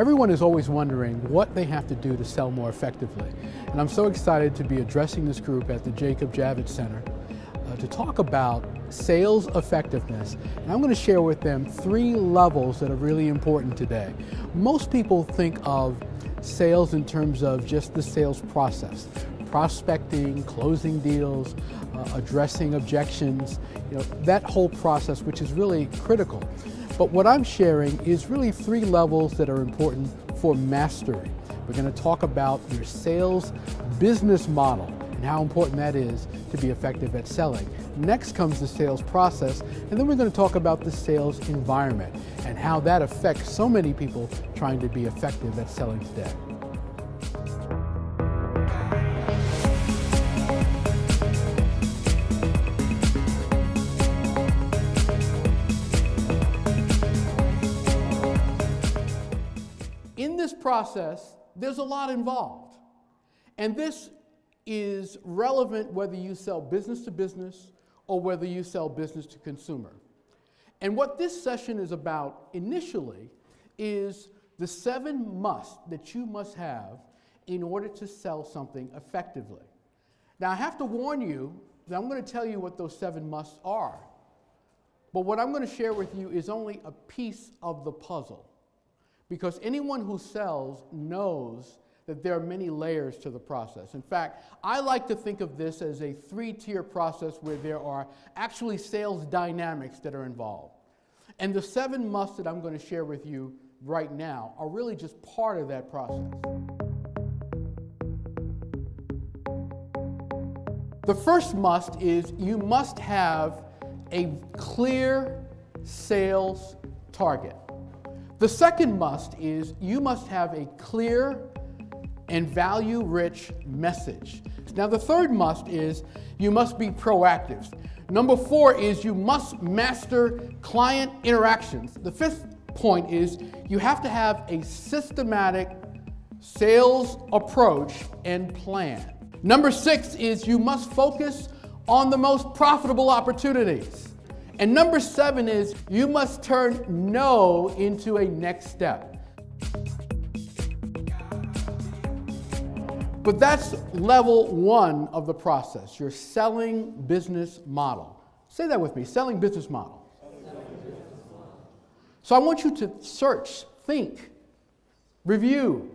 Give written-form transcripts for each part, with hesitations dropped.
Everyone is always wondering what they have to do to sell more effectively. And I'm so excited to be addressing this group at the Jacob Javits Center to talk about sales effectiveness. And I'm going to share with them 3 levels that are really important today. Most people think of sales in terms of just the sales process. Prospecting, closing deals, addressing objections, that whole process, which is really critical. But what I'm sharing is really 3 levels that are important for mastery. We're going to talk about your sales business model and how important that is to be effective at selling. Next comes the sales process, and then we're going to talk about the sales environment and how that affects so many people trying to be effective at selling today. In this process, there's a lot involved. And this is relevant whether you sell business to business or whether you sell business to consumer. And what this session is about initially is the 7 musts that you must have in order to sell something effectively. Now, I have to warn you that I'm going to tell you what those 7 musts are. But what I'm going to share with you is only a piece of the puzzle. Because anyone who sells knows that there are many layers to the process. In fact, I like to think of this as a 3-tier process where there are actually sales dynamics that are involved. And the 7 musts that I'm going to share with you right now are really just part of that process. The first must is you must have a clear sales target. The second must is you must have a clear and value-rich message. Now, the third must is you must be proactive. Number 4 is you must master client interactions. The 5th point is you have to have a systematic sales approach and plan. Number 6 is you must focus on the most profitable opportunities. And number 7 is you must turn no into a next step. But that's level 1 of the process, your selling business model. Say that with me, selling business model. So I want you to search, think, review.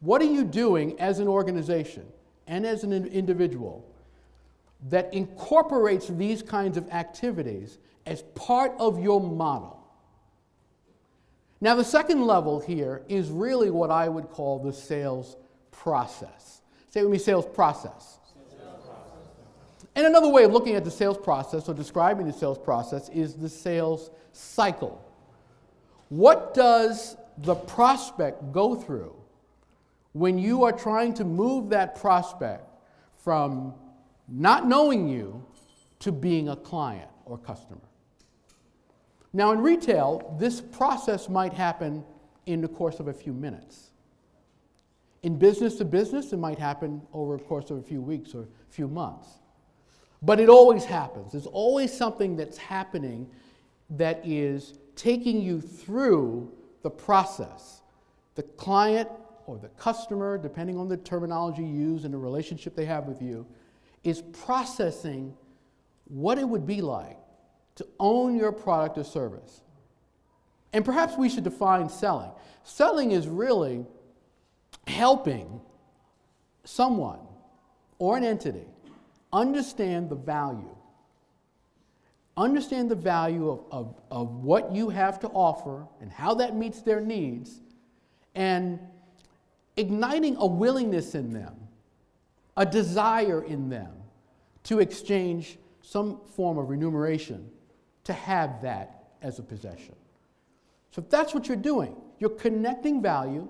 What are you doing as an organization and as an individual that incorporates these kinds of activities as part of your model? Now, the second level here is really what I would call the sales process. Say with me, sales process. And another way of looking at the sales process or describing the sales process is the sales cycle. What does the prospect go through when you are trying to move that prospect from not knowing you to being a client or customer? Now, in retail, this process might happen in the course of a few minutes. In business to business, it might happen over the course of a few weeks or a few months. But it always happens. There's always something that's happening that is taking you through the process. The client or the customer, depending on the terminology used and the relationship they have with you, is processing what it would be like to own your product or service. And perhaps we should define selling. Selling is really helping someone or an entity understand the value. Understand the value of what you have to offer and how that meets their needs, and igniting a willingness in them, a desire in them to exchange some form of remuneration to have that as a possession. So if that's what you're doing, you're connecting value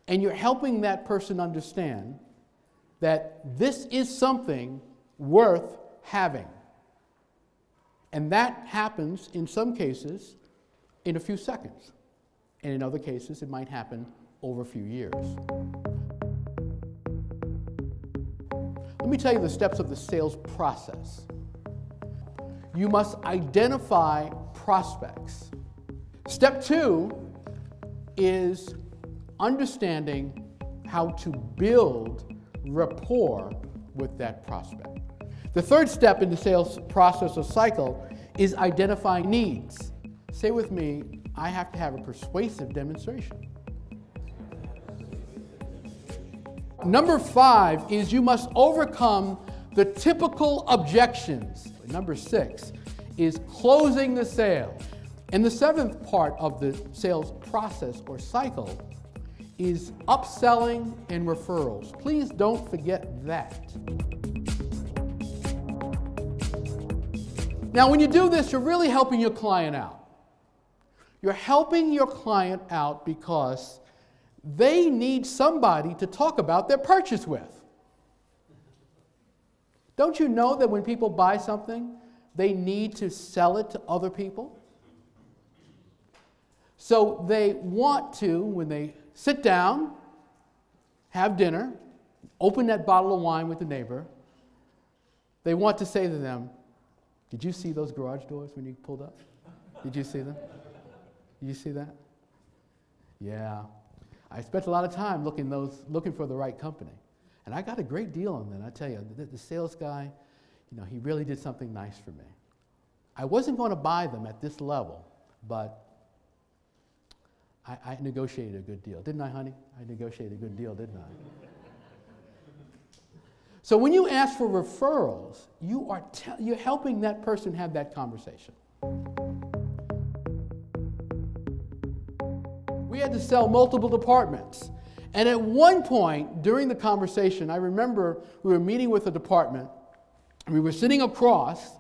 and you're helping that person understand that this is something worth having. And that happens in some cases in a few seconds. And in other cases, it might happen over a few years. Let me tell you the steps of the sales process. You must identify prospects. Step 2 is understanding how to build rapport with that prospect. The third step in the sales process or cycle is identifying needs. Say with me, I have to have a persuasive demonstration. Number 5 is you must overcome the typical objections. Number 6 is closing the sale. And the 7th part of the sales process or cycle is upselling and referrals. Please don't forget that. Now, when you do this, you're really helping your client out. You're helping your client out because they need somebody to talk about their purchase with. Don't you know that when people buy something, they need to sell it to other people? So they want to, when they sit down, have dinner, open that bottle of wine with the neighbor, they want to say to them, did you see those garage doors when you pulled up? Did you see them? Did you see that? Yeah. I spent a lot of time looking for the right company. And I got a great deal on that. I tell you, the sales guy, he really did something nice for me. I wasn't going to buy them at this level, but I negotiated a good deal. Didn't I, honey? I negotiated a good deal, didn't I? So when you ask for referrals, you're helping that person have that conversation. We had to sell multiple departments. And at one point during the conversation, I remember we were meeting with a department, and we were sitting across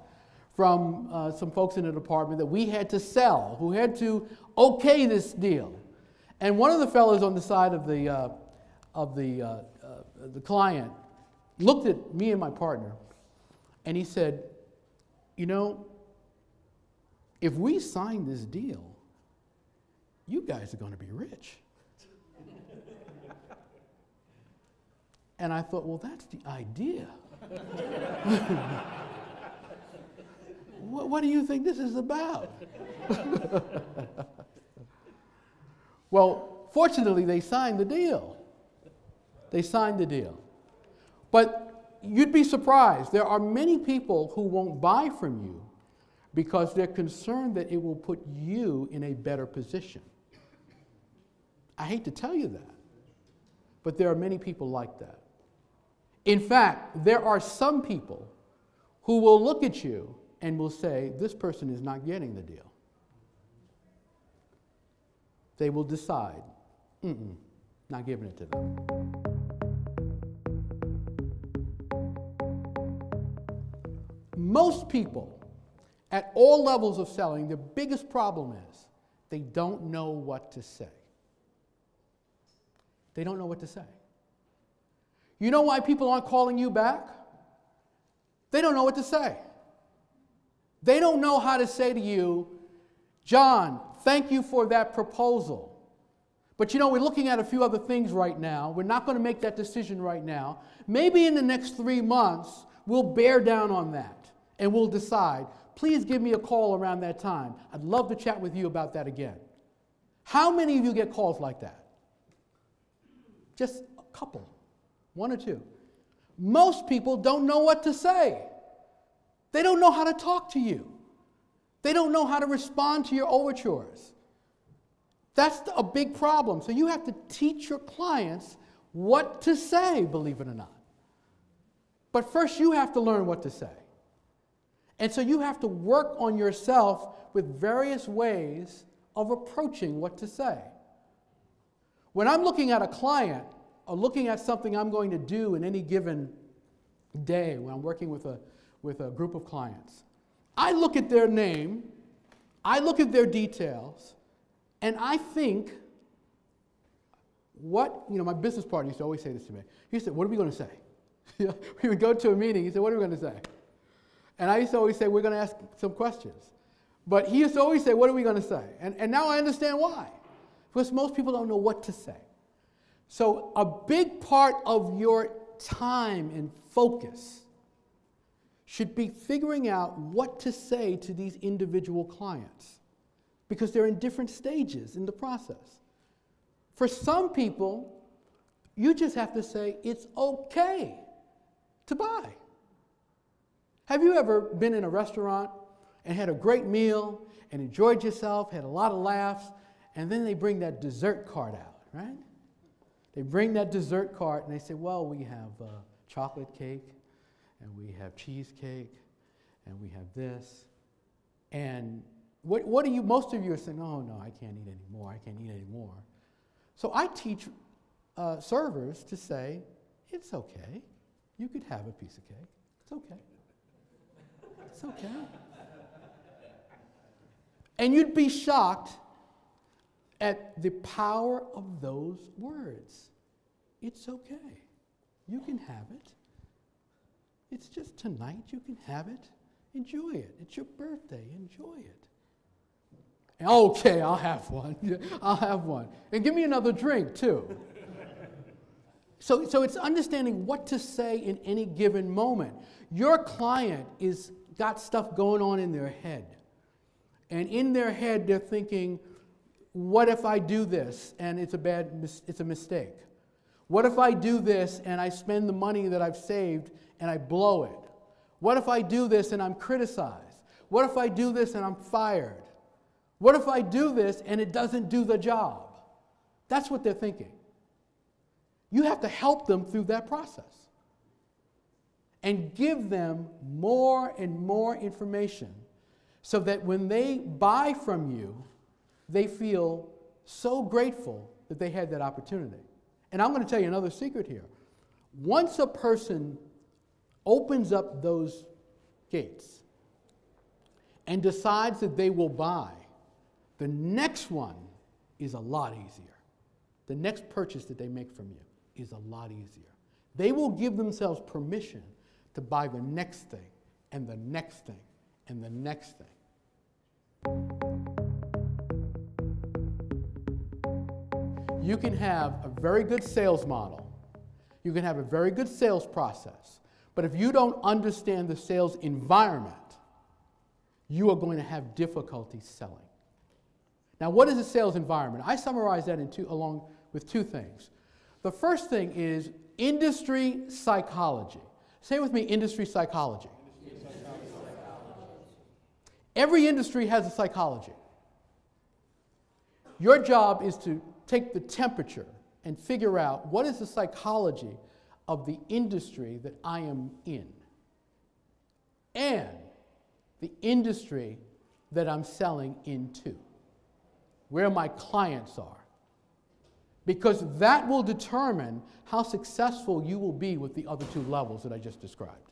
from some folks in the department that we had to sell, who had to okay this deal. And one of the fellows on the side of the client looked at me and my partner, and he said, if we sign this deal, you guys are going to be rich. And I thought, well, that's the idea. What do you think this is about? Well, fortunately, they signed the deal. They signed the deal. But you'd be surprised. There are many people who won't buy from you because they're concerned that it will put you in a better position. I hate to tell you that, but there are many people like that. In fact, there are some people who will look at you and will say, this person is not getting the deal. They will decide, not giving it to them. Most people at all levels of selling, their biggest problem is they don't know what to say. They don't know what to say. You know why people aren't calling you back? They don't know what to say. They don't know how to say to you, John, thank you for that proposal. But we're looking at a few other things right now. We're not going to make that decision right now. Maybe in the next 3 months, we'll bear down on that and we'll decide. Please give me a call around that time. I'd love to chat with you about that again. How many of you get calls like that? Just a couple, 1 or 2. Most people don't know what to say. They don't know how to talk to you. They don't know how to respond to your overtures. That's a big problem. So you have to teach your clients what to say, believe it or not. But first you have to learn what to say. And so you have to work on yourself with various ways of approaching what to say. When I'm looking at a client or looking at something I'm going to do in any given day when I'm working with a group of clients, I look at their name, I look at their details, and I think my business partner used to always say this to me. He said, what are we going to say? We would go to a meeting, he said, what are we going to say? And I used to always say, we're going to ask some questions. But he used to always say, what are we going to say? And now I understand why. Because most people don't know what to say. So a big part of your time and focus should be figuring out what to say to these individual clients, because they're in different stages in the process. For some people, you just have to say it's okay to buy. Have you ever been in a restaurant and had a great meal and enjoyed yourself, had a lot of laughs, and then they bring that dessert cart out, right? They bring that dessert cart and they say, well, we have chocolate cake, and we have cheesecake, and we have this. And what do you, most of you are saying, oh, no, I can't eat anymore, I can't eat anymore. So I teach servers to say, it's okay. You could have a piece of cake. It's okay. It's okay. And you'd be shocked at the power of those words. It's okay. You can have it. It's just tonight. You can have it. Enjoy it. It's your birthday. Enjoy it. Okay, I'll have one. I'll have one. And give me another drink, too. So it's understanding what to say in any given moment. Your client is got stuff going on in their head. And in their head, they're thinking, what if I do this and it's a mistake? What if I do this and I spend the money that I've saved and I blow it? What if I do this and I'm criticized? What if I do this and I'm fired? What if I do this and it doesn't do the job? That's what they're thinking. You have to help them through that process and give them more and more information so that when they buy from you, they feel so grateful that they had that opportunity. And I'm going to tell you another secret here. Once a person opens up those gates and decides that they will buy, the next one is a lot easier. The next purchase that they make from you is a lot easier. They will give themselves permission to buy the next thing and the next thing and the next thing. You can have a very good sales model. You can have a very good sales process. But if you don't understand the sales environment, you are going to have difficulty selling. Now, what is a sales environment? I summarize that along with two things. The first thing is industry psychology. Say with me, industry psychology. Every industry has a psychology. Your job is to take the temperature and figure out what is the psychology of the industry that I am in and the industry that I'm selling into, where my clients are. Because that will determine how successful you will be with the other two levels that I just described.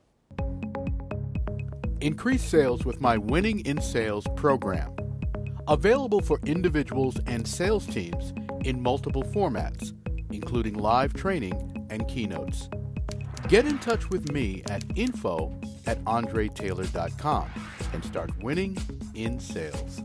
Increase sales with my Winning in Sales program. Available for individuals and sales teams in multiple formats, including live training and keynotes. Get in touch with me at info@andretaylor.com and start winning in sales.